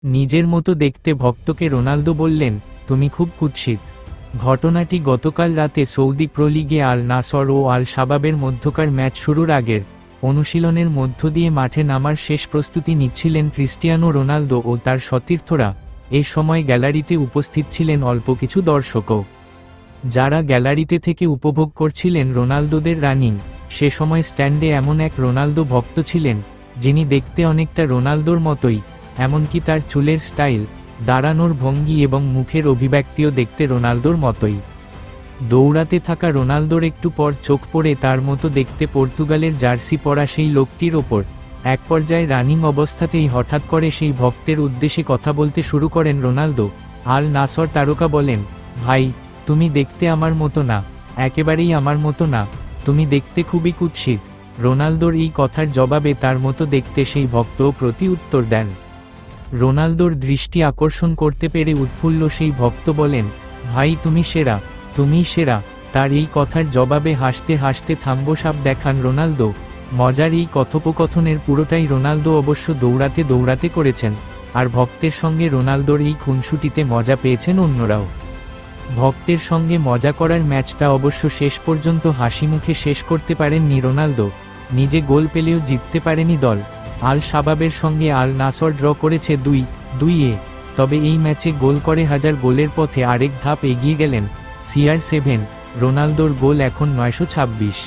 নিজের মতো দেখতে ভক্তকে রোনালদো বললেন, তুমি খুব কুৎসিত। ঘটনাটি গতকাল রাতে সৌদি প্রো লিগে আল নাসর ও আল শাবাবের মধ্যকার ম্যাচ শুরুর আগের অনুশীলনের মধ্য দিয়ে মাঠে নামার শেষ প্রস্তুতি নিচ্ছিলেন ক্রিস্টিয়ানো রোনালদো ও তার সতীর্থরা। এই সময় গ্যালারিতে উপস্থিত ছিলেন অল্প কিছু দর্শকও, যারা গ্যালারিতে থেকে উপভোগ করছিলেন রোনালদোদের রানিং। সে সময় স্ট্যান্ডে এমন এক রোনালদো ভক্ত ছিলেন, যিনি দেখতে অনেকটা রোনালদোর মতোই, এমনকি তার চুলের স্টাইল, দাঁড়ানোর ভঙ্গি এবং মুখের অভিব্যক্তিও দেখতে রোনালদোর মতোই। দৌড়াতে থাকা রোনালদোর একটু পর চোখ পড়ে তার মতো দেখতে পর্তুগালের জার্সি পরা সেই লোকটির ওপর। এক পর্যায়ে রানিং অবস্থাতেই হঠাৎ করে সেই ভক্তের উদ্দেশ্যে কথা বলতে শুরু করেন রোনালদো। আল নাসর তারকা বলেন, ভাই, তুমি দেখতে আমার মতো না, একেবারেই আমার মতো না, তুমি দেখতে খুবই কুৎসিত। রোনালদোর এই কথার জবাবে তার মতো দেখতে সেই ভক্তও প্রতি উত্তর দেন। রোনালদোর দৃষ্টি আকর্ষণ করতে পেরে উৎফুল্ল সেই ভক্ত বলেন, ভাই তুমি সেরা, তুমিই সেরা। তার এই কথার জবাবে হাসতে হাসতে থাম্বসাপ দেখান রোনালদো। মজার এই কথোপকথনের পুরোটাই রোনালদো অবশ্য দৌড়াতে দৌড়াতে করেছেন, আর ভক্তের সঙ্গে রোনালদোর এই খুনসুটিতে মজা পেয়েছেন অন্যরাও। ভক্তের সঙ্গে মজা করার ম্যাচটা অবশ্য শেষ পর্যন্ত হাসিমুখে শেষ করতে পারেননি রোনালদো। নিজে গোল পেলেও জিততে পারেনি দল। আল শাবাবের সঙ্গে আল নাসর ড্র করেছে 2-2, তবে এই ম্যাচে গোল করে 1000 গোলের পথে আরেক ধাপ এগিয়ে গেলেন CR7। রোনালদোর গোল এখন 926।